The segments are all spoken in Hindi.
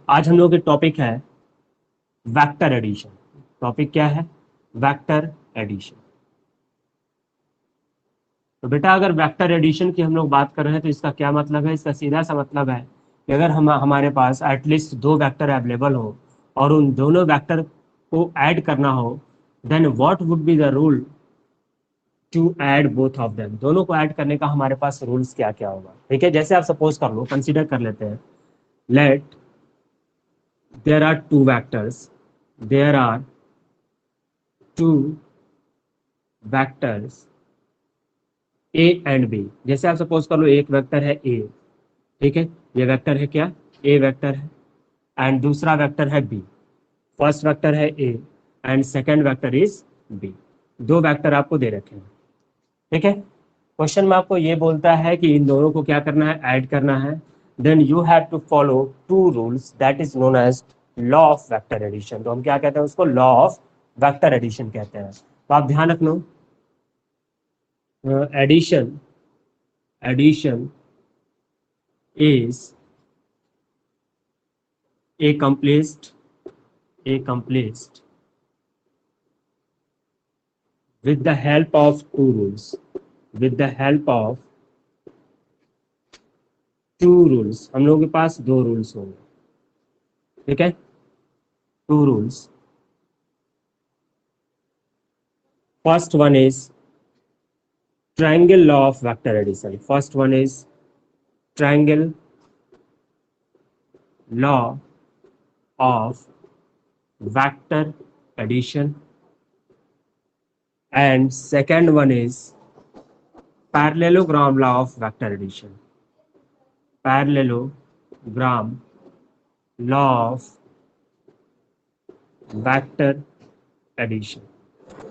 आज हम लोग के टॉपिक है वेक्टर एडिशन। टॉपिक क्या है? Vector addition. तो बेटा अगर वेक्टर एडिशन की हम लोग बात कर रहे हैं तो इसका क्या मतलब है? इसका सीधा सा मतलब है कि अगर हमारे पास एटलीस्ट दो वेक्टर अवेलेबल हो और उन दोनों वेक्टर को ऐड करना हो, then what would be the rule to add both of them. दोनों को ऐड करने का हमारे पास रूल्स क्या क्या होगा? ठीक है, जैसे आप सपोज कर लो, कंसीडर कर लेते हैं, let there are two vectors, there are two vectors A and B. जैसे आप सपोज कर लो एक वेक्टर है ए, ठीक है, ये वेक्टर है क्या? ए वेक्टर है, एंड दूसरा वेक्टर है बी। फर्स्ट वेक्टर है A and second vector is B. दो वेक्टर आपको दे रखे हैं, ठीक है। क्वेश्चन में आपको ये बोलता है कि इन दोनों को क्या करना है? ऐड करना है। Then you have to follow two rules that is known as law of vector addition. तो हम क्या कहते हैं उसको? लॉ ऑफ वेक्टर एडिशन कहते हैं। तो आप ध्यान रखना, addition addition is accomplished with the help of two rules. With the help of two rules, हम लोगों के पास दो रूल्स होंगे, ठीक है। Two rules. First one is triangle law of vector addition. First one is triangle law of vector addition, and second one is parallelogram law of vector addition. Parallelogram law of vector addition.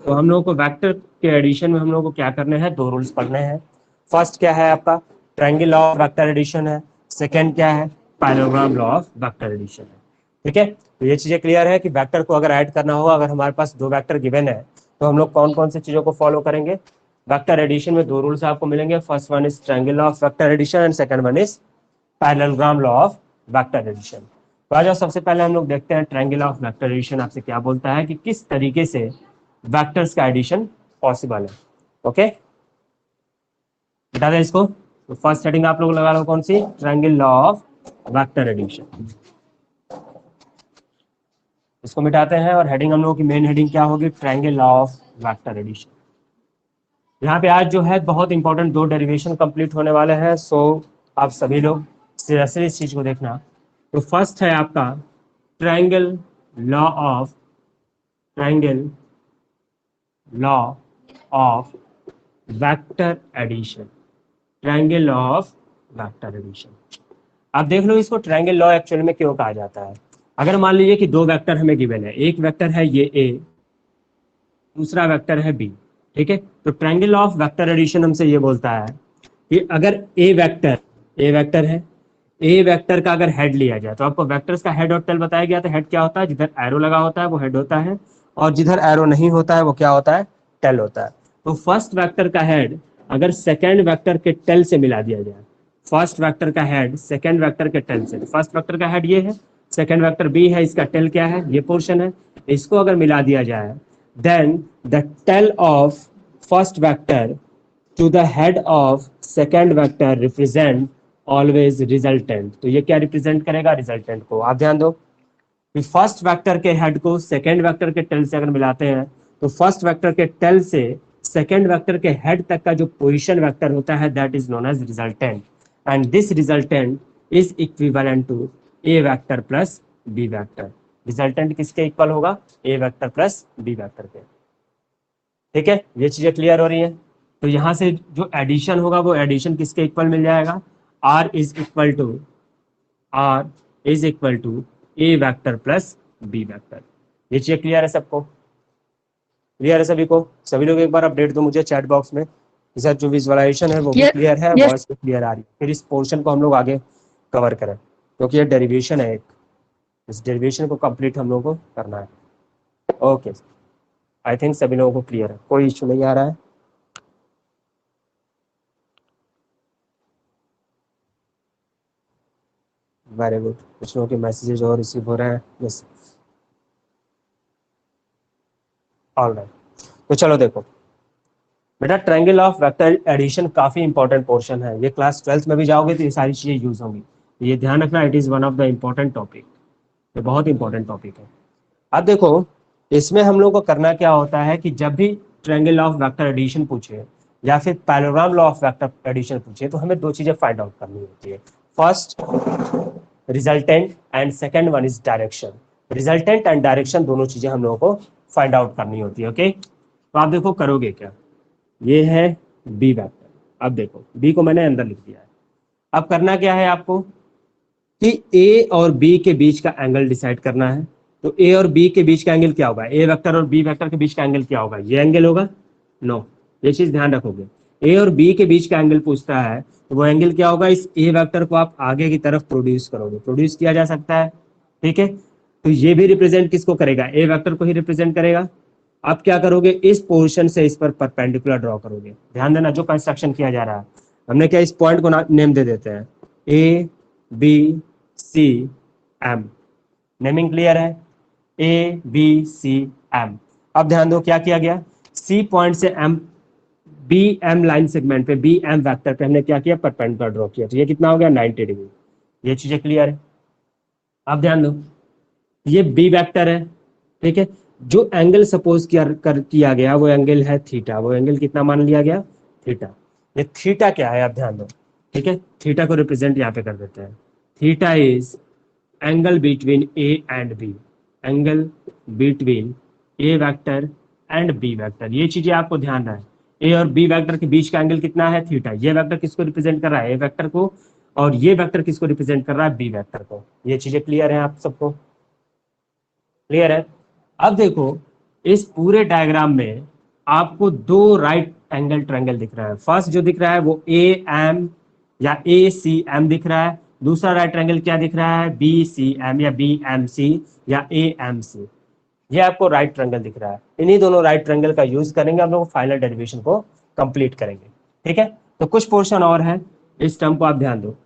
तो हम लोगों को वेक्टर के एडिशन में हम लोगों को क्या करने हैं? दो रूल्स पढ़ने हैं। फर्स्ट क्या है आपका? Triangle law of vector addition है। सेकंड क्या है? Parallelogram law of vector addition है, ठीक है। तो ये चीजें क्लियर है कि वेक्टर को अगर ऐड करना होगा, अगर हमारे पास दो वेक्टर गिवन है तो हम लोग कौन कौन सी चीजों को फॉलो करेंगे? वेक्टर एडिशन में दो रूल्स आपको मिलेंगे। First one is triangle law of vector addition and second one is parallelogram law of vector addition. तो आज सबसे पहले हम लोग देखते हैं ट्रायंगल ऑफ वेक्टर एडिशन आपसे क्या बोलता है कि किस तरीके से वेक्टर्स का एडिशन पॉसिबल है। ओके, बता दें इसको। तो फर्स्ट हेडिंग आप लोग लगा लो, कौन सी? Triangle law of vector addition. इसको मिटाते हैं और हेडिंग हम लोगों की मेन हेडिंग क्या होगी? Triangle law of vector addition. यहाँ पे आज जो है बहुत इंपॉर्टेंट दो डेरिवेशन कंप्लीट होने वाले हैं, सो आप सभी लोग सीरियसली इस चीज को देखना। तो फर्स्ट है आपका triangle law of triangle law of vector addition. Triangle law of vector addition. आप देख लो इसको, ट्रायंगल लॉ एक्चुअल में क्यों कहा जाता है? अगर मान लीजिए कि दो वेक्टर हमें गिवन है, एक वेक्टर है ये ए, दूसरा वेक्टर है बी, ठीक है। तो triangle law of vector addition हमसे ये बोलता है कि अगर ए वेक्टर है, ए वेक्टर का अगर हेड लिया जाए, तो आपको वेक्टर्स का हेड और टेल बताया गया था। हेड क्या होता है? जिधर एरो लगा होता है वो हेड होता है, और जिधर एरो नहीं होता है वो क्या होता है? टेल होता है। तो फर्स्ट वेक्टर का हेड अगर सेकेंड वेक्टर के टेल से मिला दिया जाए, फर्स्ट वेक्टर का हेड सेकेंड वेक्टर के टेल से, फर्स्ट वेक्टर का हेड ये है, सेकेंड वेक्टर बी है, इसका टेल क्या है? ये पोर्शन है। इसको अगर मिला दिया जाए, then the tail of first vector to the head of second vector represent always resultant. तो ये क्या रिप्रेजेंट करेगा? रिजल्टेंट को। आप ध्यान दो कि फर्स्ट वेक्टर के हेड को सेकेंड वेक्टर के टेल से अगर मिलाते हैं, तो फर्स्ट वेक्टर के टेल से सेकेंड वेक्टर के हेड तक का जो पोजीशन वेक्टर होता है that is known as resultant, and this resultant is equivalent to A vector plus B vector. Resultant किसके इक्वल होगा? A vector plus B vector के, ठीक है। ये चीजें क्लियर हो रही है। तो यहां से जो एडिशन होगा वो एडिशन किसके इक्वल मिल जाएगा? R is equal to R is equal to A vector plus B vector. ये चीज क्लियर है सबको? क्लियर है सभी को? सभी लोग एक बार अपडेट दो मुझे चैट बॉक्स में, सर जो विजुअलाइजेशन है वो भी क्लियर है, यस वॉइस भी क्लियर आ रही है। फिर इस पोर्शन को हम लोग आगे कवर करें, क्योंकि ये डेरिवेशन है एक, इस डेरिवेशन को कंप्लीट हम लोग को करना है। ओके, आई थिंक सभी लोगों को क्लियर है, कोई इशू नहीं आ रहा है। वेरी गुड, कुछ लोगों के मैसेजेज और रिसीव हो रहे हैं। Yes, all right. तो चलो देखो बेटा, ट्रायंगल ऑफ वेक्टर एडिशन काफी इंपॉर्टेंट पोर्शन है, ये क्लास 12th में भी जाओगे तो ये सारी चीजें यूज होंगी, ये ध्यान रखना, it is one of the important topic, ये बहुत इंपॉर्टेंट टॉपिक है। अब देखो, इसमें हम लोग को करना क्या होता है कि जब भी ट्रायंगल ऑफ वेक्टर एडिशन पूछे या फिर parallelogram law of vector addition पूछे तो हमें दो चीजें फाइंड आउट करनी होती है। First resultant and second one is direction. Resultant and direction दोनों चीजें हम लोगों को फाइंड आउट करनी होती है। ओके, तो आप देखो करोगे क्या, ये है बी वेक्टर, अब देखो बी को मैंने अंदर लिख दिया है। अब करना क्या है आपको कि ए और बी के बीच का एंगल डिसाइड करना है। तो ए और बी के बीच का एंगल क्या होगा, ए वेक्टर और बी वेक्टर के बीच का एंगल क्या होगा, ये एंगल होगा। नो, ये चीज ध्यान रखोगे, ए और बी के बीच का एंगल पूछता है तो वो एंगल क्या होगा, इस ए वेक्टर को आप आगे की तरफ प्रोड्यूस करोगे, प्रोड्यूस किया जा सकता है, ठीक है। तो ये भी रिप्रेजेंट किसको करेगा, ए वेक्टर को ही रिप्रेजेंट करेगा। आप क्या करोगे, इस पोर्शन से इस पर परपेंडिकुलर ड्रॉ करोगे। ध्यान देना, जो कंस्ट्रक्शन किया जा रहा है हमने क्या, इस पॉइंट को नेम दे देते हैं A B C M. Naming clear है, ए बी सी एम। अब ध्यान दो क्या किया गया, सी पॉइंट से M, B M line segment पे, बी एम वेक्टर पे हमने क्या किया, परपेंडिकुलर ड्रॉ किया, तो ये कितना हो गया 90 डिग्री। ये चीजें क्लियर है। अब ध्यान दो, ये बी वेक्टर है, ठीक है। जो एंगल सपोज किया गया वो एंगल है थीटा, वो एंगल कितना मान लिया गया, थीटा। ये थीटा क्या है, आप ध्यान दो, ठीक है। थीटा को रिप्रेजेंट यहाँ पे कर देते हैं, theta is angle between A and B, angle between A vector and B vector. ये चीजें आपको ध्यान रहे, ए और बी वेक्टर के बीच का एंगल कितना है, थीटा। ये वेक्टर किसको रिप्रेजेंट कर रहा है, ए वेक्टर को, और ये वेक्टर किसको रिप्रेजेंट कर रहा है, बी वेक्टर को। ये चीजें क्लियर है आप सबको, क्लियर है। अब देखो, इस पूरे डायग्राम में आपको दो राइट एंगल ट्रायंगल दिख रहा है। फर्स्ट जो दिख रहा है वो ए एम या ए सी एम दिख रहा है, दूसरा राइट ट्रायंगल क्या दिख रहा है, बी सी एम या बी एम सी या ए एम सी। ये आपको राइट ट्रायंगल दिख रहा है, इन्हीं दोनों राइट ट्रायंगल का यूज करेंगे हम लोग फाइनल डेरिवेशन को कंप्लीट करेंगे, ठीक है। तो कुछ पोर्शन और है, इस टर्म को आप ध्यान दो,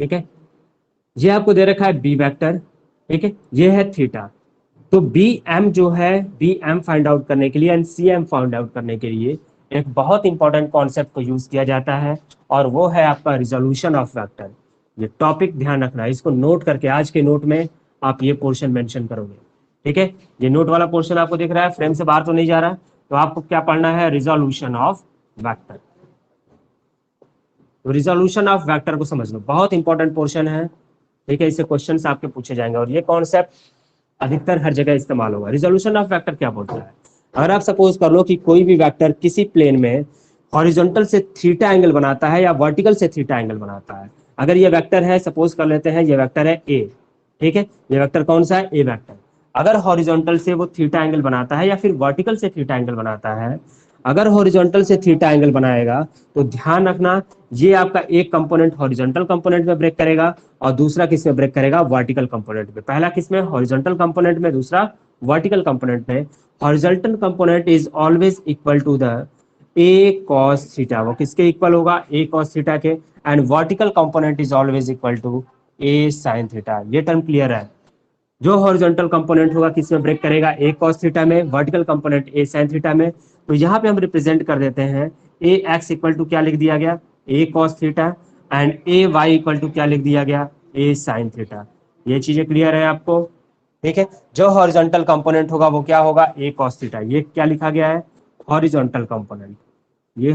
ठीक है। ये आपको दे रखा है बी वेक्टर, ठीक है, ये है थीटा। तो बी एम जो है, बी एम फाइंड आउट करने के लिए and C M find out करने के लिए एक बहुत इंपॉर्टेंट कॉन्सेप्ट को यूज किया जाता है, और वो है आपका रिजोल्यूशन ऑफ वेक्टर। ये टॉपिक ध्यान रखना है, इसको नोट करके आज के नोट में आप ये पोर्शन मेंशन करोगे, ठीक है। ये नोट वाला पोर्शन आपको दिख रहा है, फ्रेम से बाहर तो नहीं जा रहा, तो आपको क्या पढ़ना है, रिजोल्यूशन ऑफ वेक्टर। तो रिजोल्यूशन ऑफ वेक्टर को समझ लो, बहुत इंपॉर्टेंट पोर्शन है, ठीक है। इससे क्वेश्चंस आपके पूछे जाएंगे और ये कॉन्सेप्ट अधिकतर हर जगह इस्तेमाल होगा। रिजोल्यूशन ऑफ वेक्टर क्या बोलता है, अगर आप सपोज कर लो कि कोई भी वेक्टर किसी प्लेन में हॉरिजॉन्टल से थीटा एंगल बनाता है या वर्टिकल से थीटा एंगल बनाता है। अगर ये वेक्टर है, सपोज कर लेते हैं ये वेक्टर है ए, ठीक है, ये वेक्टर कौन सा है, ए वेक्टर। अगर हॉरिजॉन्टल से वो थीटा एंगल बनाता है या फिर वर्टिकल से थीटा एंगल बनाता है, अगर हॉरिजॉन्टल से थीटा एंगल बनाएगा तो ध्यान रखना ये आपका एक कंपोनेंट हॉरिजॉन्टल कंपोनेंट में ब्रेक करेगा और दूसरा किस में ब्रेक करेगा, वर्टिकल कंपोनेंट में। पहला किस में, हॉरिजॉन्टल कंपोनेंट में, दूसरा वर्टिकल कंपोनेंट में। Horizontal component is always equal to the A cos theta, वो किसके इक्वल होगा, ए कॉस थीटा के। And vertical component is always equal to A sine theta. ये टर्म क्लियर है, जो हॉरिजॉन्टल कंपोनेंट होगा किस में ब्रेक करेगा, ए कॉस थीटा में, vertical component A sine theta में। तो यहाँ पे हम रिप्रेजेंट कर देते हैं ए एक्स इक्वल टू क्या लिख दिया गया, A cos theta, and A Y equal to क्या लिख दिया गया, ए साइन थीटा। ये चीजें क्लियर है आपको, ठीक है। जो हॉरिजॉन्टल कंपोनेंट होगा वो क्या होगा, ए कॉस थीटा। ये क्या लिखा गया है, हॉरिजॉन्टल कंपोनेंट, ये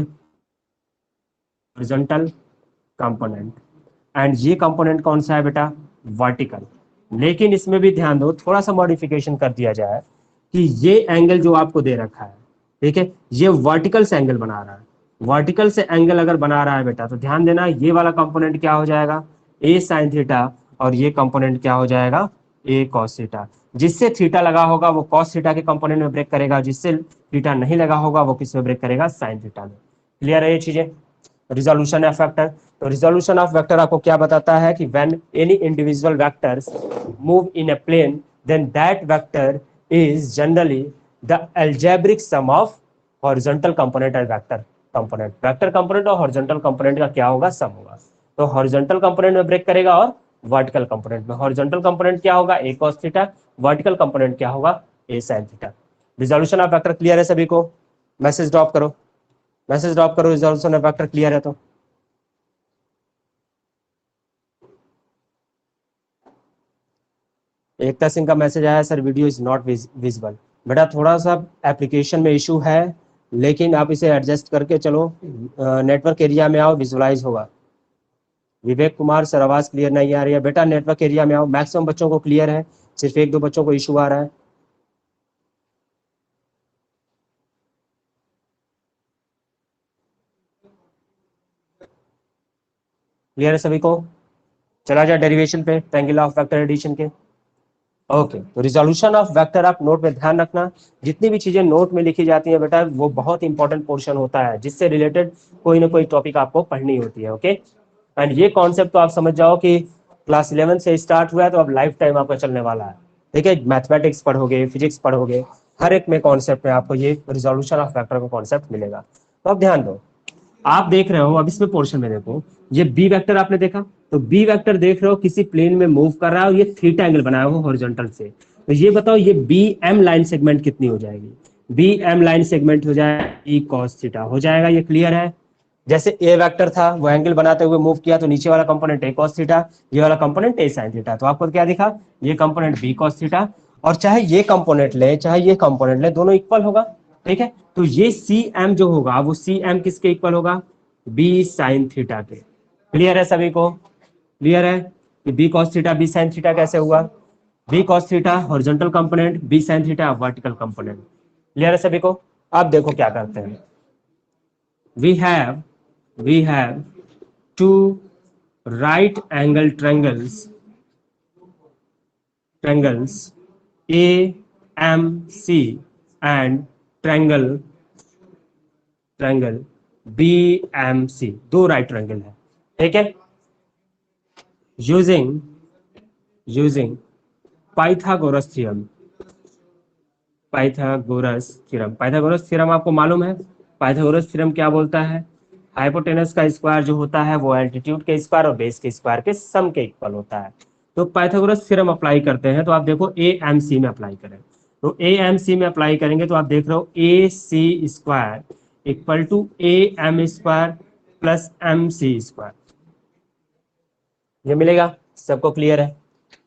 हॉरिजॉन्टल कंपोनेंट। एंड ये कंपोनेंट कौन सा है बेटा, वर्टिकल। लेकिन इसमें भी ध्यान दो, थोड़ा सा मॉडिफिकेशन कर दिया जाए कि ये एंगल जो आपको दे रखा है, ठीक है, ये वर्टिकल से एंगल बना रहा है। वर्टिकल से एंगल अगर बना रहा है बेटा तो ध्यान देना ये वाला कंपोनेंट क्या हो जाएगा, ए साइन थीटा, और ये कंपोनेंट क्या हो जाएगा, ए कॉस थीटा। जिससे थीटा लगा होगा वो कॉस थीटा के कंपोनेंट में ब्रेक करेगा, जिससे थीटा नहीं लगा होगा वो किस में ब्रेक करेगा, साइन थीटा में। क्लियर है ये चीजें। रिजोल्यूशन ऑफ वेक्टर, तो रिजोल्यूशन ऑफ वेक्टर आपको क्या बताता है कि when any individual vectors move in a plane then that vector is generally the algebraic sum of horizontal component and vector component. Vector component और हॉरिजॉन्टल कंपोनेंट का क्या होगा, सम होगा। तो हॉरिजॉन्टल कंपोनेंट में ब्रेक करेगा और वर्टिकल कंपोनेंट में। हॉरिजॉन्टल कंपोनेंट क्या होगा, A cos theta, vertical component क्या होगा, A sine theta. Resolution of vector clear है सभी को? मैसेज ड्रॉप करो, मैसेज ड्रॉप करो, रिजोल्यूशन ऑफ वेक्टर क्लियर है तो। एकता सिंह का मैसेज आया, sir video is not visible. बेटा थोड़ा सा एप्लीकेशन में इशू है, लेकिन आप इसे एडजस्ट करके चलो, नेटवर्क एरिया में आओ, विजुअलाइज होगा। विवेक कुमार, सर आवाज क्लियर नहीं आ रही है। बेटा नेटवर्क एरिया में आओ, मैक्सिमम बच्चों को क्लियर है, सिर्फ एक दो बच्चों को इशू आ रहा है। क्लियर है सभी को? चला जाए डेरिवेशन पे, ट्रायंगल ऑफ वेक्टर एडिशन के। ओके, तो रिजोल्यूशन ऑफ वेक्टर आप नोट में ध्यान रखना, जितनी भी चीजें नोट में लिखी जाती है बेटा वो बहुत इंपॉर्टेंट पोर्शन होता है, जिससे रिलेटेड कोई ना कोई टॉपिक आपको पढ़नी होती है। ओके, एंड ये कॉन्सेप्ट तो आप समझ जाओ कि क्लास 11 से स्टार्ट हुआ है तो अब लाइफ टाइम आपका चलने वाला है। ठीक है, मैथमेटिक्स पढ़ोगे, फिजिक्स पढ़ोगे, हर एक में कॉन्सेप्ट में आपको ये रिजोल्यूशन ऑफ वेक्टर का कॉन्सेप्ट मिलेगा। तो अब ध्यान दो, आप देख रहे हो अब इसमें पोर्शन में देखो, ये बी वेक्टर आपने देखा, तो बी वेक्टर देख रहे हो किसी प्लेन में मूव कर रहा है और ये थीटा एंगल बनाया हुआ हॉरिजॉन्टल से। तो ये बताओ ये बी एम लाइन सेगमेंट कितनी हो जाएगी? बी एम लाइन सेगमेंट हो जाएगी कॉस थीटा, हो जाएगा, ये क्लियर है? जैसे ए वेक्टर था वो एंगल बनाते हुए मूव किया, तो नीचे वाला कंपोनेंट ए कॉस थीटा, ये वाला कंपोनेंट ए साइन थीटा, तो आपको क्या दिखा, ये कंपोनेंट बी कॉस थीटा, और चाहे ये कंपोनेंट ले चाहे ये कंपोनेंट ले, दोनों इक्वल होगा। ठीक है, तो ये सी एम जो होगा वो सी एम किसके इक्वल होगा, बी साइन थीटा के। क्लियर है सभी को? क्लियर है कि B cos theta B sine theta कैसे हुआ? B cos theta horizontal component, B sine theta vertical component. Clear है सभी को? अब देखो क्या करते हैं, we have two right angle triangles AMC and triangle BMC, दो राइट ट्रायंगल है। ठीक है, using Pythagoras theorem, Pythagoras theorem आपको मालूम है, पाइथागोरस थ्योरम क्या बोलता है, हाइपोटेनस का स्क्वायर जो होता है वो एल्टीट्यूड के स्क्वायर और बेस के स्क्वायर के सम के इक्वल होता है। तो पाइथागोरस थ्योरम अप्लाई करते हैं, तो आप देखो ए एम सी में अप्लाई करें, तो ए एम सी में अप्लाई करेंगे तो आप देख रहे हो A C square equal to A M square plus M C square, ये मिलेगा। सबको क्लियर है?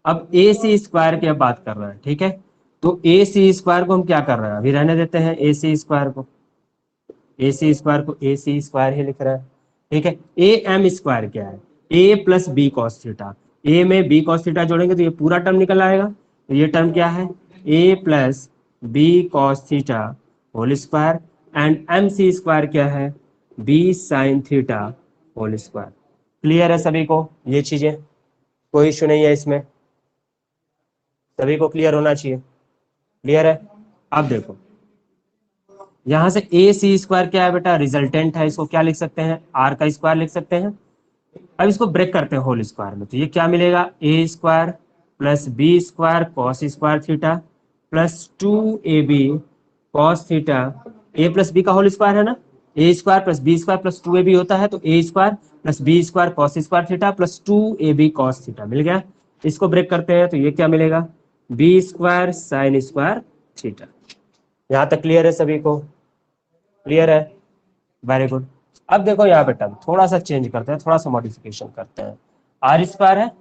अब ए सी स्क्वायर की अब बात कर रहे हैं। ठीक है, तो ए सी स्क्वायर को हम क्या कर रहे हैं, अभी रहने देते हैं ए सी स्क्वायर को, ए सी स्क्वायर को ए सी स्क्वायर ही लिख रहा है। ठीक है, ए एम स्क्वायर क्या है, A plus B cos theta, ए में बी कॉस थीटा जोड़ेंगे तो ये पूरा टर्म निकल आएगा, तो ये टर्म क्या है, A plus B cos theta whole square, and M C square क्या है, B sine theta whole square. Clear है सभी को ये चीजें? कोई इशू नहीं है इसमें, सभी को क्लियर होना चाहिए। क्लियर है? अब देखो यहां से ए सी स्क्वायर क्या है बेटा, रिजल्टेंट है, इसको क्या लिख सकते हैं, आर का स्क्वायर लिख सकते हैं। अब इसको ब्रेक करते हैं होल स्क्वायर में, तो ये क्या मिलेगा, A square plus B square cos square theta plus 2ab cos theta, A plus B का होल स्क्वायर है ना, A square plus B square plus 2ab होता है, तो A square plus B square cos square theta plus 2ab cos theta मिल गया। इसको ब्रेक करते हैं तो ये क्या मिलेगा, B square sine square theta. यहां तक क्लियर है सभी को? क्लियर है, वेरी गुड। अब देखो यहाँ पे टर्म थोड़ा सा चेंज करते हैं, थोड़ा सा मॉडिफिकेशन करते हैं। आर स्क्वायर है,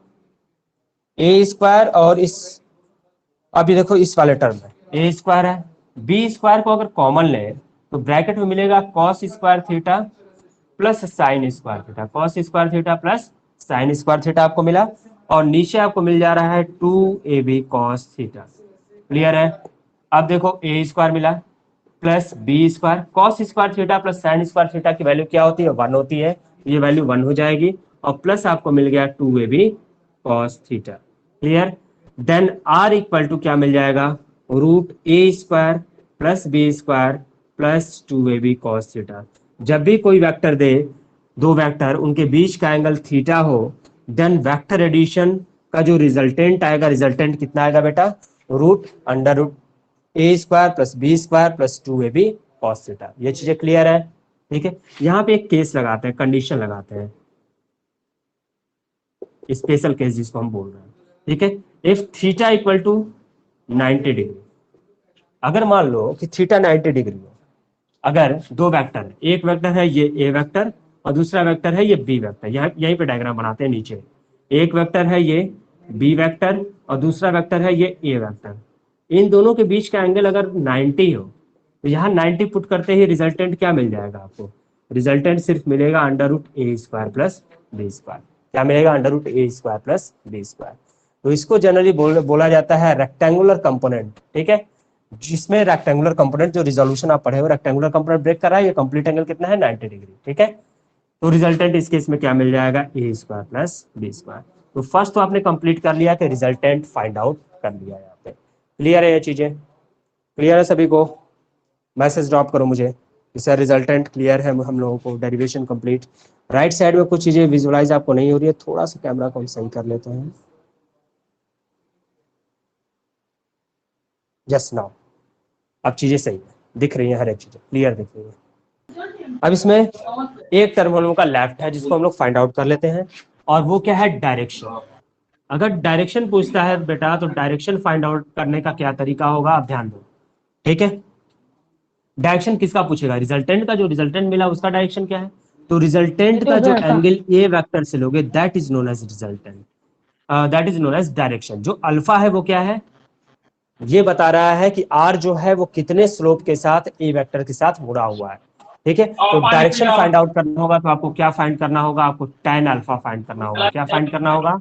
ए स्क्वायर, और इस अभी देखो इस वाले टर्म में ए स्क्वायर है, बी स्क्वायर को अगर कॉमन ले तो ब्रैकेट में मिलेगा cos square theta plus sine square theta, cos square theta plus sine square theta आपको मिला, और नीचे आपको मिल जा रहा है 2ab कॉस थीटा। क्लियर है? अब देखो ए स्क्वायर मिला plus B square, cos square theta plus sine square theta की वैल्यू क्या होती है, 1 होती है, ये वैल्यू 1 हो जाएगी, और प्लस आपको मिल गया 2ab cos theta. Clear? Then R equal to क्या मिल जाएगा, root A square plus B square plus 2ab cos theta. जब भी कोई वेक्टर दे, दो वेक्टर उनके बीच का एंगल थीटा हो, देन वेक्टर एडिशन का जो रिजल्टेंट आएगा, रिजल्टेंट कितना आएगा बेटा, root under root A square plus B square plus 2ab cos theta. ये चीजें क्लियर है? ठीक है, यहाँ पे एक केस लगाते हैं, कंडीशन लगाते हैं। स्पेशल केस जिसको हम बोल रहे हैं, ठीक है। If theta equal to 90 degree, अगर मान लो कि थीटा 90 डिग्री हो, अगर दो वेक्टर है, एक वेक्टर है ये ए वेक्टर और दूसरा वेक्टर है ये बी वेक्टर, यहाँ यहीं पे डायग्राम बनाते हैं नीचे, एक वेक्टर है ये बी वेक्टर और दूसरा वेक्टर है ये ए वेक्टर, इन दोनों के बीच का एंगल अगर 90 हो तो यहाँ 90 पुट करते ही रिजल्टेंट क्या मिल जाएगा आपको, रिजल्टेंट सिर्फ मिलेगा under root A square plus B square, क्या मिलेगा, under root A square plus B square. तो इसको जनरली बोला जाता है रेक्टेंगुलर कंपोनेंट, ठीक है, जिसमें रेक्टेंगुलर कंपोनेंट जो रिजोल्यूशन आप पढ़े हो, रेक्टेंगुलर कंपोनेंट ब्रेक कर रहा है, ये कंप्लीट एंगल कितना है 90 डिग्री, ठीक है। तो रिजल्टेंट इस केस में क्या मिल जाएगा, A square plus B square. तो फर्स्ट तो आपने कंप्लीट कर लिया कि रिजल्टेंट फाइंड आउट कर लिया यहाँ पे, क्लियर है ये चीजें, क्लियर है सभी को, मैसेज ड्रॉप करो मुझे कि सर रिजल्टेंट क्लियर है हम लोगों को, डेरिवेशन कंप्लीट। राइट साइड में कुछ चीजें विजुअलाइज आपको नहीं हो रही है, थोड़ा सा कैमरा को हम सही कर लेते हैं, जस्ट नाउ अब चीजें सही है, दिख रही है, हर एक चीजें क्लियर दिख रही है। अब इसमें एक टर्म हम लोग का लेफ्ट है जिसको हम लोग फाइंड आउट कर लेते हैं, और वो क्या है, डायरेक्शन। अगर डायरेक्शन पूछता है बेटा तो डायरेक्शन फाइंड आउट करने का क्या तरीका होगा, आप ध्यान दो, ठीक है। डायरेक्शन किसका पूछेगा, रिजल्टेंट का, जो रिजल्टेंट मिला उसका डायरेक्शन क्या है, तो रिजल्टेंट का जो एंगल ए वेक्टर से लोगे that is known as resultant, that is known as direction. जो अल्फा है वो क्या है, ये बता रहा है कि आर जो है वो कितने स्लोप के साथ ए वेक्टर के साथ मुड़ा हुआ है, ठीक है। तो डायरेक्शन फाइंड आउट करना होगा तो आपको क्या फाइंड करना होगा, आपको tan अल्फा फाइंड करना होगा, क्या फाइंड करना होगा,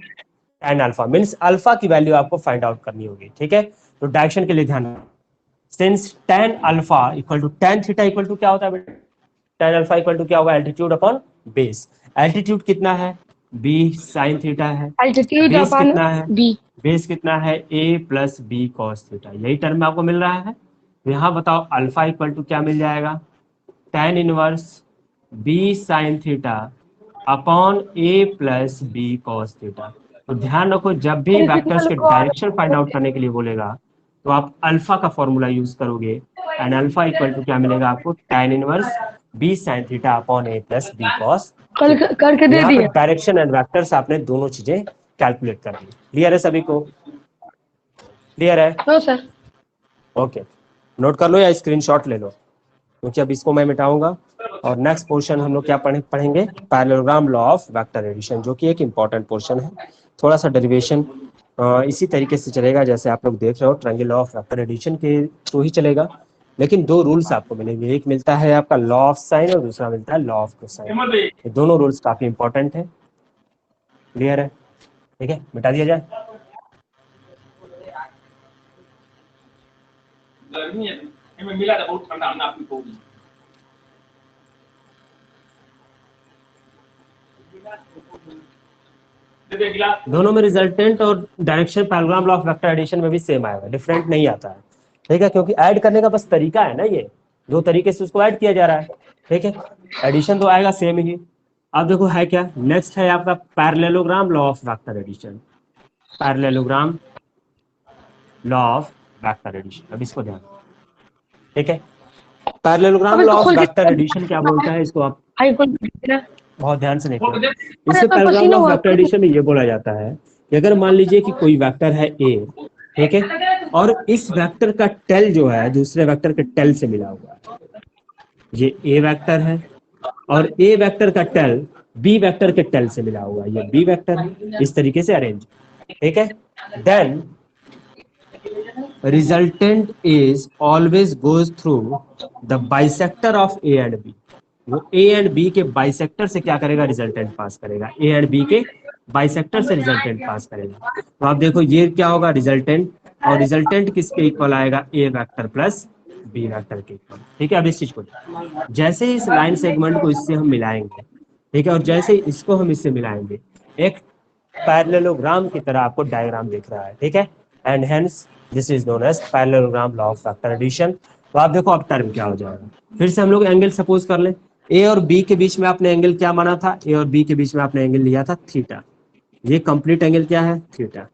tan अल्फा, मींस अल्फा की वैल्यू आपको फाइंड आउट करनी होगी, ठीक है। तो डायरेक्शन के लिए ध्यान, since tan alpha equal to tan theta equal to क्या होता है बेटा, tan अल्फा इक्वल टू क्या होगा, एल्टीट्यूड अपॉन बेस, एल्टीट्यूड कितना है, b sin थीटा है, एल्टीट्यूड बेस अपॉन कितना है, बी, बेस कितना है, a plus B cos theta, यही टर्म आपको मिल रहा है। तो यहाँ बताओ अल्फा इक्वल टू क्या मिल जाएगा, tan inverse b sin theta upon a plus B cos theta. तो ध्यान रखो जब भी वेक्टर्स के डायरेक्शन फाइंड आउट करने के लिए बोलेगा तो आप अल्फा का फॉर्मूला यूज करोगे, एंड अल्फा इक्वल टू क्या मिलेगा आपको, tan inverse b sin theta upon a plus B cos. करके दे यहाँ पे दिया। डायरेक्शन एंड वेक्टर्स आपने दोनों चीजें कैलकुलेट कर दी, क्लियर है सभी को, क्लियर है, हाँ सर। ओके। नोट कर लो या स्क्रीनशॉट ले लो, क्योंकि अब इसको मैं मिटाऊंगा और नेक्स्ट पोर्शन हम लोग क्या पढ़ेंगे, parallelogram law of vector addition, जो कि एक इंपॉर्टेंट पोर्शन है। थोड़ा सा डेरिवेशन इसी तरीके से चलेगा जैसे आप लोग देख रहे हो, triangle law of vector addition के थ्रू ही चलेगा, लेकिन दो रूल्स आपको मिलेंगे, एक मिलता है आपका लॉ ऑफ साइन और दूसरा मिलता है लॉ ऑफ कोसाइन। ये दोनों रूल्स काफी इंपॉर्टेंट है, क्लियर है, ठीक है, मिटा दिया जाए। गर्मी है, मिला था बहुत ठंडा, हमने अपनी पौड़ी दोनों में रिजल्टेंट और direction parallelogram law of vector addition में भी सेम आएगा, डिफरेंट नहीं आता है, ठीक है, क्योंकि ऐड करने का बस तरीका है ना, ये दो तरीके से उसको ऐड किया जा रहा है, ठीक है, एडिशन तो आएगा सेम ही। अब देखो है क्या, नेक्स्ट है आपका parallelogram law of vector addition, parallelogram law of vector addition, अब इसको ध्यान, ठीक है। Parallelogram law of vector addition क्या बोलता है, इसको आप बहुत ध्यान से देखो। इससे parallelogram law of vector addition में ये बोला जाता है कि अगर मान लीजिए कि कोई वेक्टर है ए, ठीक है, और इस वेक्टर का टेल जो है दूसरे वेक्टर के टेल से मिला हुआ है, ये ए वेक्टर है और ए वेक्टर का टेल बी वेक्टर के टेल से मिला हुआ है, ये बी वेक्टर है, इस तरीके से अरेंज, ठीक है। Then resultant is always goes through the bisector of A and B, वो ए एंड बी के बाइसेक्टर से क्या करेगा, रिजल्टेंट पास करेगा, ए एंड बी के बाइसेक्टर से रिजल्टेंट पास करेगा। तो आप देखो ये क्या होगा, रिजल्टेंट, और रिजल्टेंट किसके इक्वल आएगा, ए वेक्टर प्लस बी वेक्टर के इक्वल, ठीक है। अब इस चीज को जैसे इस लाइन सेगमेंट को इससे हम मिलाएंगे, ठीक है, और जैसे इसको हम इससे मिलाएंगे, एक पैरेललोग्राम की तरह आपको डायग्राम दिख रहा है, ठीक है, and hence this is known as parallelogram law of vector addition. तो आप देखो अब टर्म क्या हो जाएगा, फिर से हम लोग एंगल सपोज कर लें, ए और बी के बीच में आपने एंगल क्या माना था, ए और बी के बीच में आपने एंगल लिया था थीटा, ये कंप्लीट एंगल क्या है, थीटा,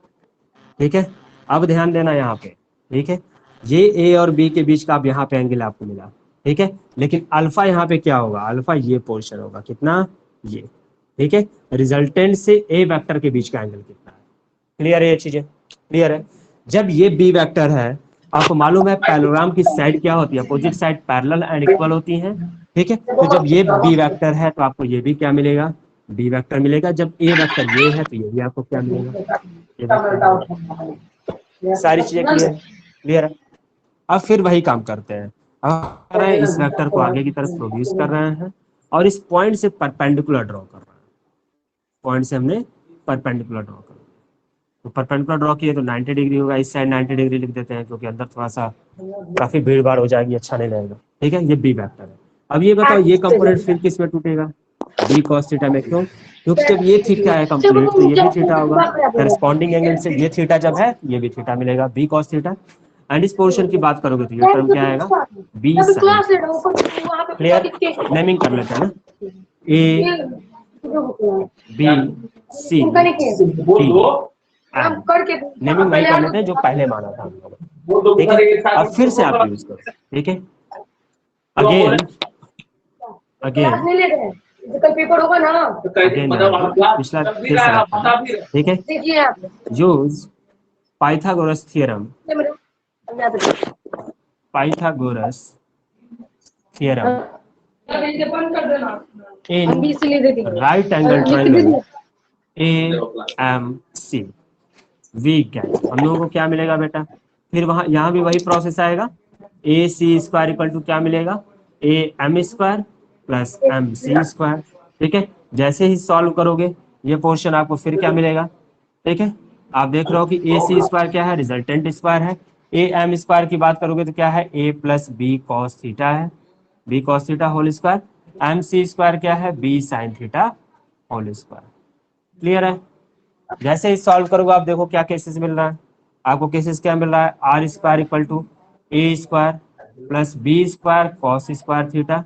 ठीक है। अब ध्यान देना यहाँ पे, ठीक है, ये ए और बी के बीच का अब यहाँ पे एंगल आपको मिला, ठीक है, लेकिन अल्फा यहाँ पे क्या होगा, अल्फा ये पोर्शन होगा, कितना, ये, ठीक है, रिजल्टेंट से ए वेक्टर के बीच का एंगल कितना है। क्लियर है ये चीजें, क्लियर है। जब ये बी वेक्टर है, आपको मालूम है पैरेललोग्राम की साइड क्या होती है, opposite side parallel and equal होती है, ठीक है। तो जब ये बी वेक्टर है तो आपको ये भी क्या मिलेगा, बी वेक्टर मिलेगा। जब ए वेक्टर ये है तो ये भी आपको क्या मिलेगा, ए वेक्टर मिलेगा। सारी चीजें क्लियर, क्लियर है। अब फिर वही काम करते हैं, अब कर रहे हैं इस वेक्टर को आगे की तरफ प्रोड्यूस कर रहे हैं और इस पॉइंट से परपेंडिकुलर ड्रॉ कर रहे हैं। पॉइंट से हमने परपेंडिकुलर ड्रॉ कर, तो परपेंडिकुलर ड्रॉ किए तो 90 डिग्री होगा, इस साइड 90 डिग्री लिख देते हैं क्योंकि अंदर थोड़ा सा काफी भीड़ भाड़ हो जाएगी, अच्छा नहीं लगेगा, ठीक है। ये बी वेक्टर है। अब ये बताओ ये कंपोनेंट फिर किस में टूटेगा, बी कॉस थीटा में। क्यों, क्योंकि जब ये थीटा है कंप्लीट तो ये भी थीटा होगा, करस्पॉन्डिंग एंगल से ये थीटा जब है ये भी थीटा मिलेगा, बी कॉस थीटा। एंड इस पोर्शन की बात करोगे तो ये टर्म क्या आएगा, बी साइन। क्लियर, नेमिंग कर लेते हैं ना, A B C D, naming वही कर लेते हैं जो पहले माना था हम लोगों ने, ठीक है। अब फिर से आप यूज करो, ठीक है। अगेन कल पेपर होगा ना, पिछला फिर से रखते हैं, ठीक है। देखिए आप use Pythagoras theorem, Pythagoras theorem बंद कर देना, इन इसलिए दे देंगे right angle triangle AMC weak angle. हम लोगों को क्या मिलेगा बेटा, फिर वहां यहाँ भी वही प्रोसेस आएगा, AC स्क्वायर इक्वल टू क्या मिलेगा, AM square plus MC square, ठीक है। जैसे ही सॉल्व करोगे ये पोर्शन आपको फिर क्या मिलेगा, ठीक है। आप देख रहे हो कि AC स्क्वायर क्या है, रिजल्टेंट स्क्वायर है। AM स्क्वायर की बात करोगे तो क्या है, A plus B cos theta है, B cos theta whole square. MC square क्या है, B sine theta whole square. Clear है। जैसे ही सॉल्व करोगे आप देखो क्या केसेस मिल रहा है आपको, केसेस क्या मिल रहा है, R square equal to A square plus B square cos square theta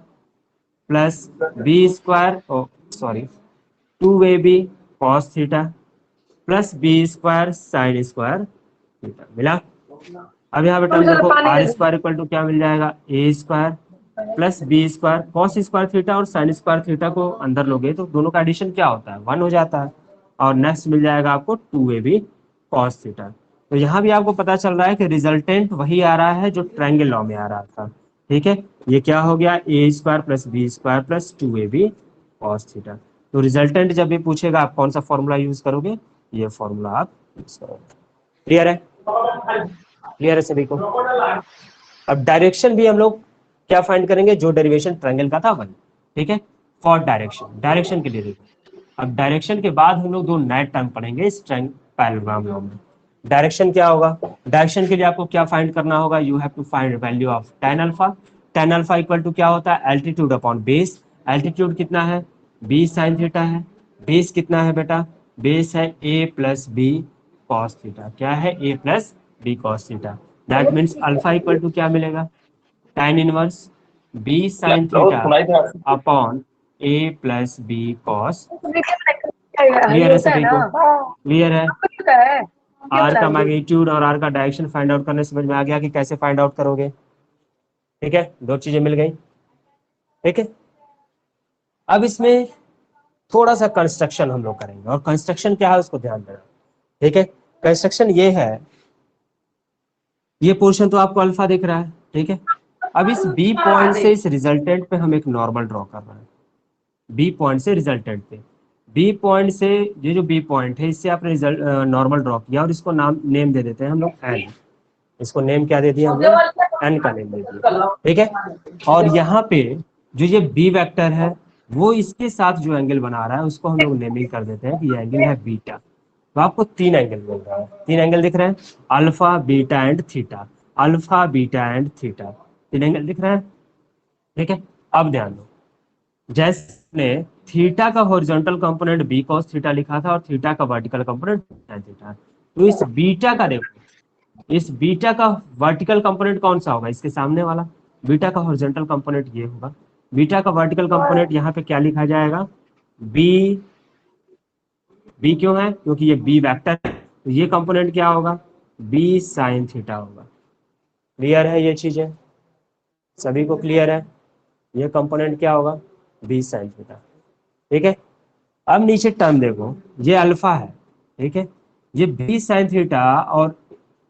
plus B square sorry 2AB cos theta plus B square sine square theta मिला। अब यहाँ बेटा देखो आर स्क्वायर इक्वल टू क्या मिल जाएगा, A square plus B square cos square theta और साइन स्क्वायर थीटा को अंदर लोगे तो दोनों का एडिशन क्या होता है, 1 हो जाता है। और नेक्स्ट मिल जाएगा आपको 2AB कॉस थीटा। तो यहाँ भी आपको पता चल रहा है कि रिजल्टेंट वही आ रहा है जो ट्रायंगल लॉ में आ रहा था, ठीक है। ये क्या हो गया, A square plus B square plus 2AB cos theta. तो रिजल्टेंट जब भी पूछेगा आप कौन सा फॉर्मूला यूज करोगे, ये फॉर्मूला आप यूज करोगे। क्लियर है, क्लियर है सभी को। अब डायरेक्शन भी हम लोग क्या फाइंड करेंगे, जो डेरिवेशन ट्रायंगल का था वही, ठीक है। फॉर डायरेक्शन, डायरेक्शन के लिए देखो, अब डायरेक्शन के बाद हम लोग दो नए टर्म पढ़ेंगे इस पैरेललोग्राम लॉ में। डायरेक्शन क्या होगा, डायरेक्शन के लिए आपको क्या फाइंड करना होगा, you have to find value of tan alpha. tan alpha equal to क्या होता है, एल्टीट्यूड अपॉन बेस। एल्टीट्यूड कितना है, b साइन थीटा है। बेस कितना है बेटा, बेस है a plus B cos theta. क्या है, a plus B cos theta. That means alpha equal to क्या मिलेगा, tan inverse b sine theta upon a plus B cos. Clear है सभी को, क्लियर है। आर का मैग्नीट्यूड और आर का डायरेक्शन फाइंड आउट करने समझ में आ गया कि कैसे फाइंड आउट करोगे, ठीक है। दो चीजें मिल गई, ठीक है। अब इसमें थोड़ा सा कंस्ट्रक्शन हम लोग करेंगे और कंस्ट्रक्शन क्या है उसको ध्यान देना, ठीक है। कंस्ट्रक्शन ये है, ये पोर्शन तो आपको अल्फा दिख रहा है, ठीक है। अब इस बी पॉइंट से इस रिजल्टेंट पे हम एक नॉर्मल ड्रॉ कर रहे हैं, बी पॉइंट से रिजल्टेंट पे। बी पॉइंट से ये जो बी पॉइंट है इससे आपने रिजल्ट नॉर्मल ड्रॉ किया और इसको नाम नेम दे देते हैं हम लोग एन। इसको नेम क्या दे दिया हम लोग, एन का नेम दे दिया, ठीक है। और यहाँ पे जो ये बी वेक्टर है वो इसके साथ जो एंगल बना रहा है उसको हम लोग नेमिंग कर देते हैं कि ये एंगल है बीटा। तो आपको 3 एंगल मिल रहा है, 3 एंगल दिख रहे हैं, alpha beta and theta, alpha beta and theta, 3 angle दिख रहे हैं, ठीक है। अब ध्यान दो, जैसे थीटा का horizontal component B cos theta लिखा था और थीटा का वर्टिकल कंपोनेंट tan थीटा, तो इस बीटा का देखो, इस बीटा का वर्टिकल कंपोनेंट कौन सा होगा, इसके सामने वाला। बीटा का हॉरिजॉन्टल कंपोनेंट ये होगा, बीटा का वर्टिकल कंपोनेंट यहाँ पे क्या लिखा जाएगा, बी। बी क्यों है, क्योंकि ये बी वेक्टर है, तो ये कंपोनेंट क्या होगा, बी साइन थीटा होगा। क्लियर है ये चीजें, सभी को क्लियर है। ये कंपोनेंट क्या होगा, बी साइन थीटा, ठीक है। अब नीचे टर्म देखो, ये अल्फा है, ठीक है, ये बी साइन थीटा, और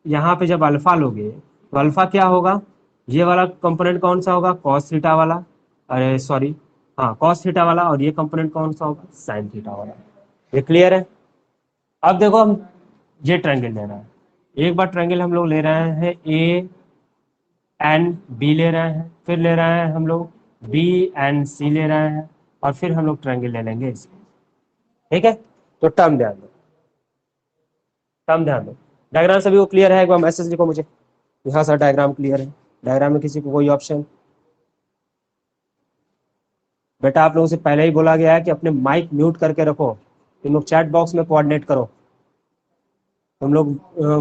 यहाँ पे जब अल्फा लोगे तो अल्फा क्या होगा, ये वाला कंपोनेंट कौन सा होगा, कॉस थीटा वाला, अरे सॉरी, हाँ कॉस थीटा वाला, और ये कंपोनेंट कौन सा होगा, साइन थीटा वाला। ये क्लियर है। अब देखो हम ये ट्रायंगल ले रहे हैं, एक बार ट्रायंगल हम लोग ले रहे हैं ए एन बी ले रहे हैं, फिर ले रहे हैं हम लोग बी एन सी ले रहे हैं, और फिर हम लोग ट्रायंगल ले लेंगे इसको, ठीक है। तो टर्म ध्यान दो, टर्म ध्यान दो। डायग्राम सभी को क्लियर है, एक बार मैसेज लिखो मुझे, यहाँ सा डायग्राम क्लियर है, डायग्राम में किसी को कोई ऑप्शन। बेटा आप लोगों से पहले ही बोला गया है कि अपने माइक म्यूट करके रखो, तुम लोग चैट बॉक्स में कोऑर्डिनेट करो, तुम लोग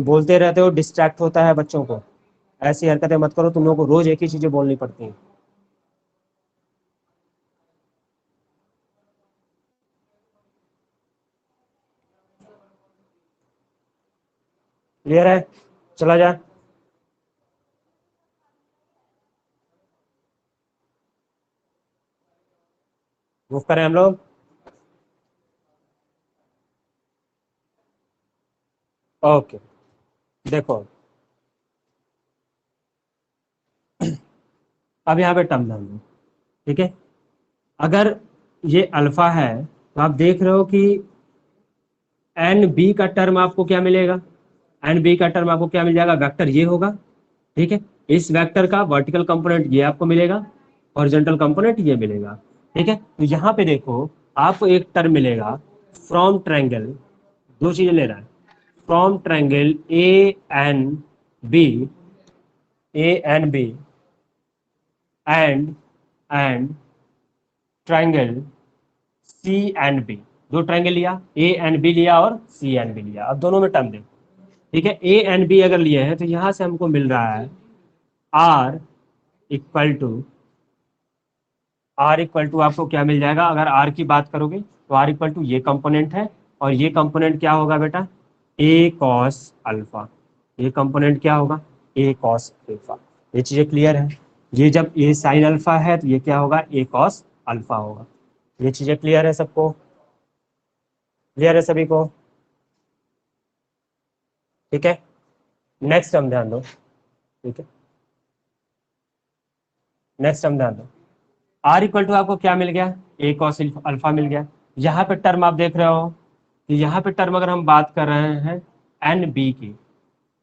बोलते रहते हो, डिस्ट्रैक्ट होता है बच्चों को, ऐसी हरकतें मत करो, तुम लोगों को रोज एक ही चीजें बोलनी पड़ती हैं। क्लियर है, चला जाए। मूव करें हम लोग। ओके, देखो अब यहाँ पे टर्म ध्यान दो, ठीक है। अगर ये अल्फा है तो आप देख रहे हो कि एन बी का टर्म आपको क्या मिलेगा, एन बी का टर्म आपको क्या मिल जाएगा, वेक्टर ये होगा, ठीक है। इस वेक्टर का वर्टिकल कंपोनेंट ये आपको मिलेगा, हॉरिजॉन्टल कंपोनेंट ये मिलेगा, ठीक है। तो यहाँ पे देखो आपको एक टर्म मिलेगा फ्रॉम ट्रायंगल, दो चीजें ले रहा है, from triangle B A N B and triangle C and B, दो ट्रायंगल लिया, ए एंड बी लिया और सी एंड बी लिया। अब दोनों में टर्म देखो, ठीक है। ए एंड बी अगर लिए हैं तो यहां से हमको मिल रहा है R equal to, R equal to आपको क्या मिल जाएगा, अगर आर की बात करोगे तो आर इक्वल टू ये कंपोनेंट है, और ये कंपोनेंट क्या होगा बेटा, ए कॉस अल्फा, ये कंपोनेंट क्या होगा, ए कॉस अल्फा। ये चीजें क्लियर है, ये जब ए साइन अल्फा है तो ये क्या होगा, ए कॉस अल्फा होगा। ये चीजें क्लियर है सबको, क्लियर है सभी को, ठीक है। नेक्स्ट हम ध्यान दो, ठीक है, नेक्स्ट हम ध्यान दो, आर इक्वल टू आपको क्या मिल गया, ए कॉस अल्फा मिल गया। यहाँ पे टर्म आप देख रहे हो कि यहाँ पे टर्म अगर हम बात कर रहे हैं एन बी की,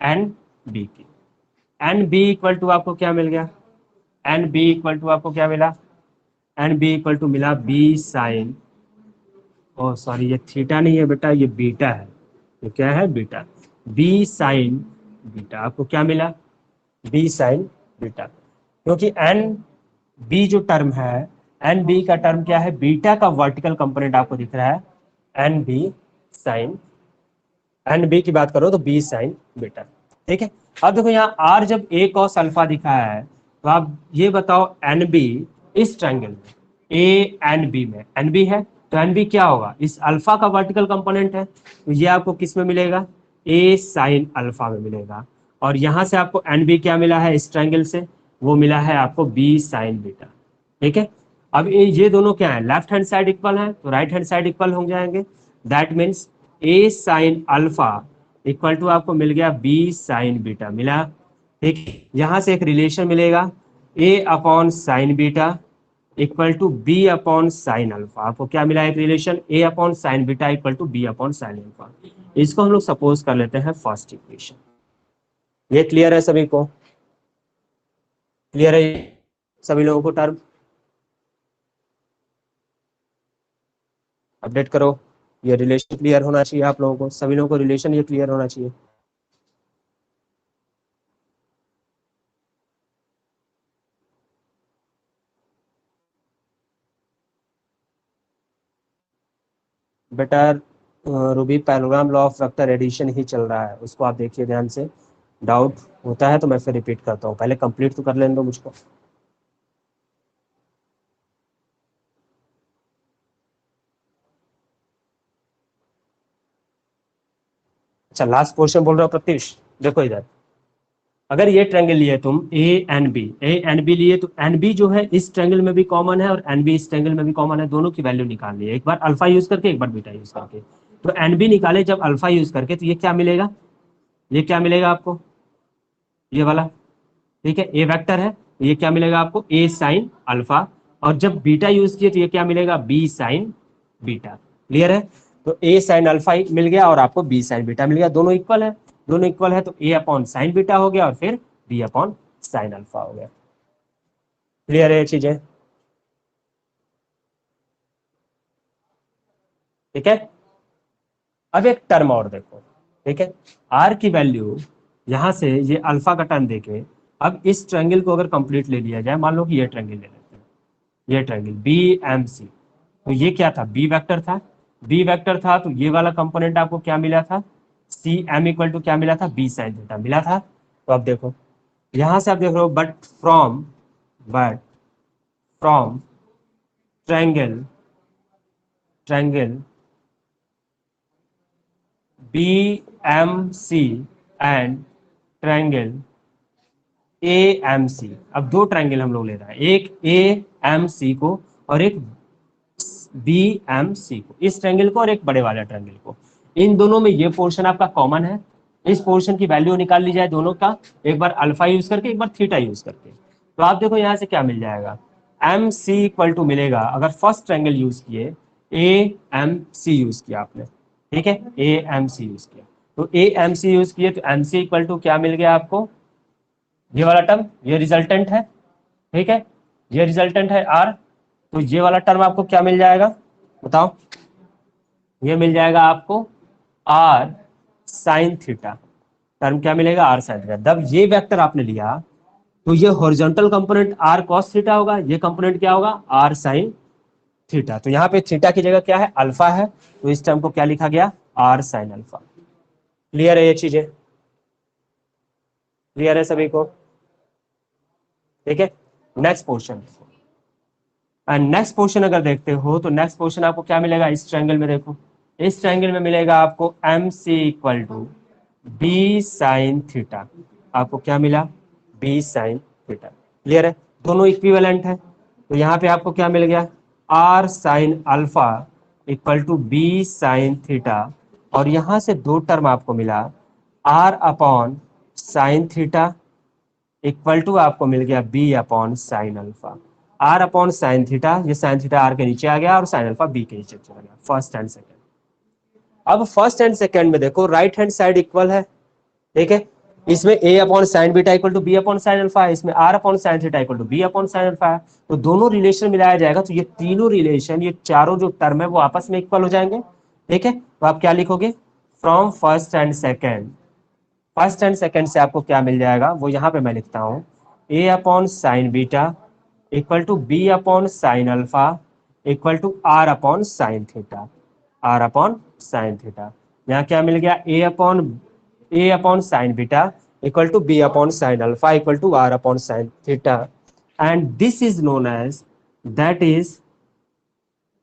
एन बी की, एन बी इक्वल टू आपको क्या मिल गया, एन बी इक्वल टू आपको क्या मिला, एन बी इक्वल टू मिला बी साइन, ओ सॉरी ये थीटा नहीं है बेटा, ये बीटा है, ये क्या है, बीटा, बी साइन बीटा, आपको क्या मिला, बी साइन बीटा, क्योंकि एन बी जो टर्म है, एन बी का टर्म क्या है, बीटा का वर्टिकल कंपोनेंट आपको दिख रहा है, N B sine, N B की बात करो तो बी साइन बीटा, ठीक है। अब देखो यहाँ आर जब ए कॉस अल्फा दिखा है तो आप ये बताओ एन बी इस ट्रायंगल में, ए एन बी में, एन बी है तो एन बी क्या होगा, इस अल्फा का वर्टिकल कंपोनेंट है, तो ये आपको किस में मिलेगा, ए साइन अल्फा में मिलेगा। और यहां से आपको एन बी क्या मिला है इस ट्रायंगल से, वो मिला है आपको बी साइन बीटा, ठीक है। अब ये दोनों क्या है, लेफ्ट हैंड साइड इक्वल है तो राइट हैंड साइड इक्वल हो जाएंगे, that means A sine alpha equal to आपको मिल गया बी साइन बीटा मिला, ठीक। यहां से एक रिलेशन मिलेगा ए upon sine beta equal to B upon sine alpha, आपको क्या मिला, एक relation A upon sine beta equal to B upon sine alpha. इसको हम लोग सपोज कर लेते हैं फर्स्ट इक्वेशन। ये क्लियर है सभी को, क्लियर है सभी लोगों को टर्म, अपडेट करो। ये रिलेशन क्लियर होना चाहिए आप लोगों को, सभी लोगों को रिलेशन ये क्लियर होना चाहिए। बेटा रूबी पैनोराम लॉ ऑफ वेक्टर एडिशन ही चल रहा है, उसको आप देखिए ध्यान से, डाउट होता है तो मैं फिर रिपीट करता हूँ, पहले कंप्लीट तो कर लेने दो मुझको। अच्छा लास्ट क्वेश्चन बोल रहा हूँ प्रत्युष, देखो इधर, अगर ये ट्रायंगल लिए तुम ए एन बी लिए तो एन बी जो है इस ट्रायंगल में भी कॉमन है और एन बी इस ट्रायंगल में भी कॉमन है, दोनों की वैल्यू निकालनी है, एक बार अल्फा यूज करके एक बार बीटा यूज करके। तो एन बी निकाले जब अल्फा यूज करके तो ये क्या मिलेगा, ये क्या मिलेगा आपको, ये वाला, ठीक है, ए वेक्टर है, तो ये क्या मिलेगा आपको, ए साइन अल्फा, और जब बीटा यूज किए तो ये क्या मिलेगा, बी साइन बीटा। क्लियर है, तो ए साइन अल्फा मिल गया और आपको बी साइन बीटा मिल गया, दोनों इक्वल है, दोनों इक्वल है तो ए अपॉन साइन बीटा हो गया और फिर बी अपॉन साइन अल्फा हो गया। क्लियर है ये चीजें, ठीक है। अब एक टर्म और देखो, ठीक है, आर की वैल्यू यहां से ये अल्फा का टर्म देके, अब इस ट्रायंगल को अगर कंप्लीट ले लिया जाए, मान लो कि ये ट्रायंगल ले लेते हैं, ये ट्रायंगल बी एम सी, तो ये क्या था, बी वेक्टर था, बी वेक्टर था तो ये वाला कंपोनेंट आपको क्या मिला था, सी एम इक्वल टू क्या मिला था, बी साइन थीटा मिला था। तो अब देखो यहां से आप देख रहे हो, but from triangle B M C and triangle A M C, अब दो ट्रायंगल हम लोग ले रहे हैं, एक ए एम सी को और एक बी एम सी को, इस ट्रायंगल को और एक बड़े वाले ट्रायंगल को, इन दोनों में ये पोर्शन आपका कॉमन है, इस पोर्शन की वैल्यू निकाल ली जाए दोनों का, एक बार अल्फा यूज करके एक बार थीटा यूज करके, तो आप देखो यहाँ से क्या मिल जाएगा, एम सी इक्वल टू मिलेगा, अगर फर्स्ट ट्रायंगल यूज किए, ए एम सी यूज किया आपने, ठीक है, ए एम सी यूज किया, तो ए एम सी यूज किए तो एम सी इक्वल टू क्या मिल गया आपको, ये वाला टर्म, ये रिजल्टेंट है, ठीक है, ये रिजल्टेंट है आर, तो ये वाला टर्म आपको क्या मिल जाएगा बताओ, ये मिल जाएगा आपको आर साइन थीटा, टर्म क्या मिलेगा, आर साइन थीटा। जब ये वेक्टर आपने लिया तो ये horizontal component R cos theta होगा, ये कंपोनेंट क्या होगा, आर साइन थीटा, तो यहाँ पे थीटा की जगह क्या है, अल्फा है, तो इस टर्म को क्या लिखा गया, आर साइन अल्फा। क्लियर है ये चीजें, क्लियर है सभी को, ठीक है। Next portion, and next portion अगर देखते हो तो नेक्स्ट पोर्शन आपको क्या मिलेगा, इस ट्रायंगल में देखो, इस ट्रायंगल में मिलेगा आपको M C equal to B sine theta, आपको क्या मिला, बी साइन थीटा। क्लियर है, दोनों इक्विवेलेंट है, तो यहाँ पे आपको क्या मिल गया, R sine alpha equal to B sine theta, और यहाँ से दो टर्म आपको मिला, R upon sine theta equal to आपको मिल गया B upon sine alpha, R upon sine theta, ये साइन थीटा आर के नीचे आ गया और साइन अल्फा बी के नीचे चला गया, फर्स्ट एंड सेकंड। अब फर्स्ट एंड सेकंड में देखो राइट हैंड साइड इक्वल है, ठीक है, इसमें a upon sine beta equal to B upon sine alpha है, इसमें r upon sine theta equal to B upon sine alpha है, तो दोनों रिलेशन मिलाया जाएगा तो ये तीनों रिलेशन, ये चारों जो टर्म है वो आपस में इक्वल हो जाएंगे, ठीक है। तो आप क्या लिखोगे, from first and second, first and second से आपको क्या मिल जाएगा, वो यहाँ पे मैं लिखता हूँ, a upon sine beta equal to B upon sine alpha equal to r upon sine theta, r upon sine theta, यहाँ क्या मिल गया, a upon sine beta equal to B upon sine alpha equal to r upon sine theta, and this is known as, that is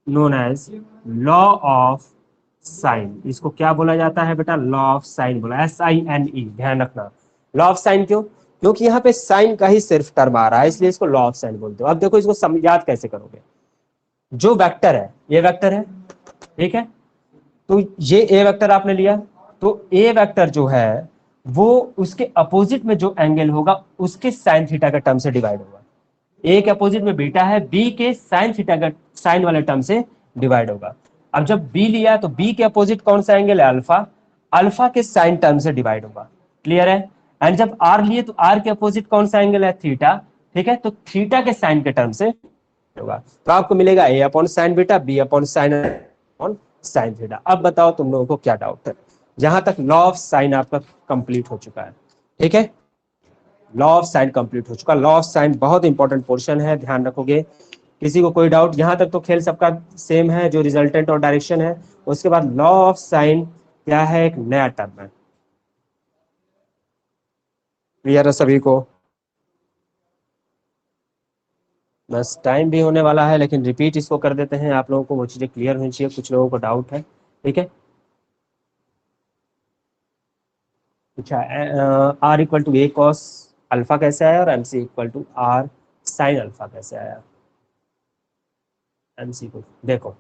known as law of sine. इसको क्या बोला जाता है बेटा, लॉ ऑफ साइन बोला, SINE, ध्यान रखना। लॉ ऑफ साइन क्यों, क्योंकि यहाँ पे साइन का ही सिर्फ टर्म आ रहा है, इसलिए इसको लॉ ऑफ साइन बोलते हो। अब देखो इसको याद कैसे करोगे, जो वेक्टर है, ये वेक्टर है, ठीक है, तो ये ए वेक्टर आपने लिया, तो ए वेक्टर जो है वो उसके अपोजिट में जो एंगल होगा उसके साइन थीटा के टर्म से डिवाइड होगा, ए के अपोजिट में बीटा है, बी के साइन थीटा का साइन वाले टर्म से डिवाइड होगा। अब जब बी लिया तो बी के अपोजिट कौन सा एंगल है, अल्फा, अल्फा के साइन टर्म से डिवाइड होगा। क्लियर है, एंड जब आर लिए तो आर के अपोजिट कौन सा एंगल है, थीटा, ठीक है, तो थीटा के साइन के टर्म से होगा, तो आपको मिलेगा ए upon sine beta b upon sine upon sine theta. अब बताओ तुम लोगों को क्या डाउट है, जहां तक लॉ ऑफ साइन आपका कंप्लीट हो चुका है, ठीक है, लॉ ऑफ साइन कंप्लीट हो चुका। लॉ ऑफ साइन बहुत इंपॉर्टेंट पोर्शन है, ध्यान रखोगे, किसी को कोई डाउट, यहाँ तक तो खेल सबका सेम है, जो रिजल्टेंट और डायरेक्शन है, उसके बाद लॉ ऑफ साइन क्या है, एक नया टर्म है। क्लियर है सभी को, बस टाइम भी होने वाला है, लेकिन रिपीट इसको कर देते हैं, आप लोगों को वो चीजें क्लियर होनी चाहिए, कुछ लोगों को डाउट है, ठीक है। अच्छा, R equal to A cos alpha कैसे आया और MC equal to R sine alpha कैसे आया? एमसी को देखो,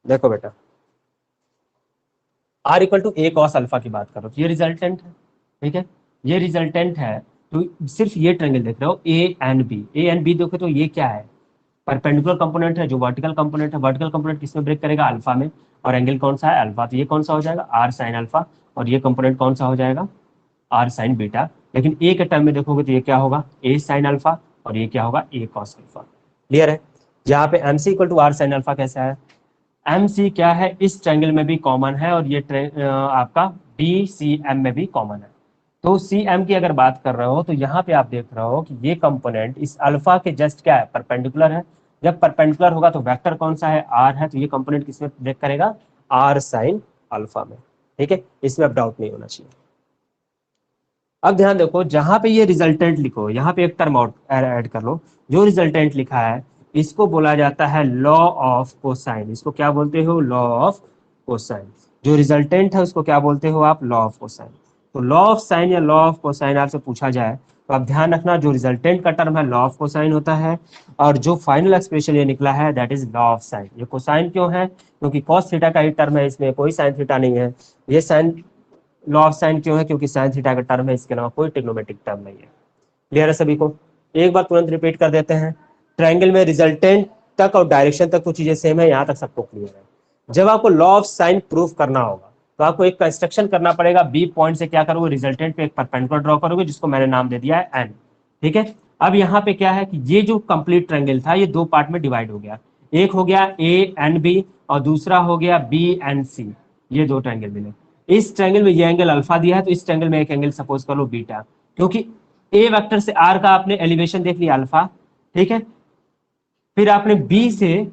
देखो बेटा, R equal to A cos alpha की बात करो तो ये रिजल्टेंट है, ठीक है, ये रिजल्टेंट है। तो सिर्फ ये ट्रायंगल देख रहे हो A and B, A and B देखो तो ये क्या है? परपेंडिकुलर कंपोनेंट है। जो वर्टिकल कंपोनेंट है, वर्टिकल कंपोनेंट किसमें ब्रेक करेगा? अल्फा में। और एंगल कौन सा है? अल्फा। तो ये कौन सा हो जाएगा? R sine alpha. और ये कंपोनेंट कौन सा हो जाएगा? R sine beta. लेकिन ए के टर्म में देखोगे तो ये क्या होगा? A sine alpha. और ये क्या होगा? A cos alpha. क्लियर है? यहाँ पे M C equal to R sine alpha कैसे आया? एम सी क्या है? इस ट्रायंगल में भी कॉमन है और ये आपका बी सी एम में भी कॉमन है। तो सी एम की अगर बात कर रहे हो तो यहाँ पे आप देख रहे हो कि ये कंपोनेंट इस अल्फा के जस्ट क्या है? परपेंडिकुलर है। जब परपेंडिकुलर होगा तो वेक्टर कौन सा है? आर है। तो ये कंपोनेंट किसमें ब्रेक करेगा? आर साइन अल्फा में। ठीक है, इसमें अब डाउट नहीं होना चाहिए। अब ध्यान देखो, जहां पे ये रिजल्टेंट लिखो, यहाँ पे एक टर्म आउट ऐड कर लो। जो रिजल्टेंट लिखा है इसको बोला जाता है लॉ ऑफ कोसाइन। इसको क्या बोलते हो? Law of cosine. जो रिजल्टेंट है उसको क्या बोलते हो आप? Law of cosine. तो लॉ ऑफ साइन या लॉ ऑफ कोसाइन आपसे पूछा जाए तो आप ध्यान रखना, जो रिजल्टेंट का टर्म है लॉ ऑफ कोसाइन होता है, और जो फाइनल एक्सप्रेशन ये निकला है that is law of sign. ये कोसाइन क्यों है? क्योंकि कॉस थीटा का ही टर्म है, इसमें कोई साइन थीटा नहीं है। ये साइन लॉ ऑफ साइन क्यों है? क्योंकि साइन थीटा का टर्म है, इसके अलावा कोई ट्रिग्नोमेट्रिक टर्म नहीं है। क्लियर है सभी को? एक बार तुरंत रिपीट कर देते हैं। ट्रायंगल में रिजल्टेंट तक और डायरेक्शन तक तो चीजें सेम है, यहाँ तक सबको क्लियर है। जब आपको लॉ ऑफ साइन प्रूफ करना होगा तो आपको एक कंस्ट्रक्शन करना पड़ेगा। बी पॉइंट से क्या करोगे? रिजल्टेंट पे एक परपेंडिकुलर ड्रॉ करोगे जिसको मैंने नाम दे दिया है एन। ठीक है, अब यहाँ पे क्या है कि ये जो कंप्लीट ट्रायंगल था ये दो पार्ट में डिवाइड हो गया। एक हो गया ए एंड बी और दूसरा हो गया बी एंड सी। ये दो ट्रायंगल मिले। इस ट्रायंगल में ये एंगल अल्फा दिया है तो इस ट्रायंगल में एक एंगल सपोज कर लो बीटा, क्योंकि ए वेक्टर से आर का आपने एलिवेशन देख लिया अल्फा। ठीक है, फिर आपने बी से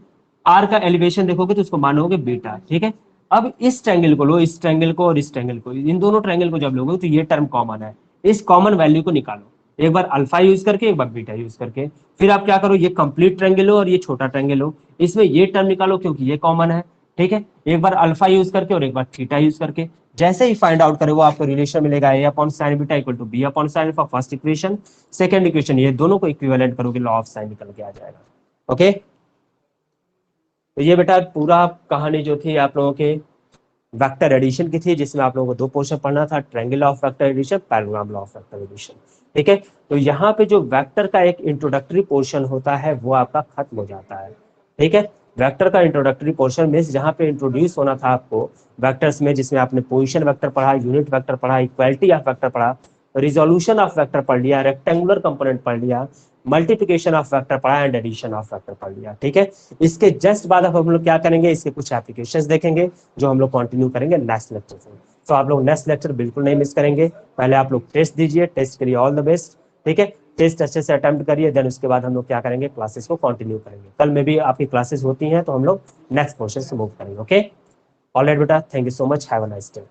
आर का एलिवेशन देखोगे तो उसको मानोगे बीटा। ठीक है, अब इस ट्रायंगल को लो, इस ट्रायंगल को और इस ट्रायंगल को, इन दोनों ट्रायंगल को जब लोगे तो ये टर्म कॉमन है। इस कॉमन वैल्यू को निकालो, एक बार अल्फा यूज करके एक बार बीटा यूज करके। फिर आप क्या करो? ये कंप्लीट ट्रायंगल लो और ये छोटा ट्रायंगल लो, इसमें ये टर्म निकालो क्योंकि ये कॉमन है। ठीक है, एक बार अल्फा यूज करके और एक बार थीटा यूज करके। जैसे ही फाइंड आउट करे वो आपको रिलेशन मिलेगा ए upon sine beta equal to B upon sine alpha, first equation. Second equation, ये दोनों को इक्विवेलेंट करोगे, लॉ ऑफ साइन निकल के आ जाएगा। ओके, तो ये बेटा पूरा कहानी जो थी आप लोगों के वेक्टर एडिशन की थी, जिसमें आप लोगों को दो पोर्शन पढ़ना था, triangle of vector addition, parallelogram law of vector addition. ठीक है, तो यहाँ पे जो वेक्टर का एक इंट्रोडक्टरी पोर्शन होता है वो आपका खत्म हो जाता है। ठीक है, वेक्टर का इंट्रोडक्टरी पोर्शन मींस जहाँ पे इंट्रोड्यूस होना था आपको वेक्टर्स में, जिसमें आपने पोजीशन वेक्टर पढ़ा, यूनिट वेक्टर पढ़ा, इक्वालिटी ऑफ वेक्टर पढ़ा, रिजोल्यूशन ऑफ वेक्टर पढ़ लिया, रेक्टेंगुलर कंपोनेंट पढ़ लिया, मल्टीप्लिकेशन ऑफ वेक्टर पढ़ा एंड एडिशन ऑफ वेक्टर पढ़ लिया। ठीक है, इसके जस्ट बाद अब हम लोग क्या करेंगे? इसके कुछ एप्लीकेशंस देखेंगे जो हम लोग कंटिन्यू करेंगे नेक्स्ट लेक्चर से। तो आप लोग नेक्स्ट लेक्चर बिल्कुल नहीं मिस करेंगे। पहले आप लोग टेस्ट दीजिए, टेस्ट के लिए ऑल द बेस्ट। ठीक है, टेस्ट अच्छे से अटेम्प्ट करिए, देन उसके बाद हम लोग क्या करेंगे? क्लासेस को कंटिन्यू करेंगे। कल में भी आपकी क्लासेस होती हैं तो हम लोग नेक्स्ट पोर्शन से मूव करेंगे। ओके, ऑलराइट बेटा, thank you so much, have a nice day.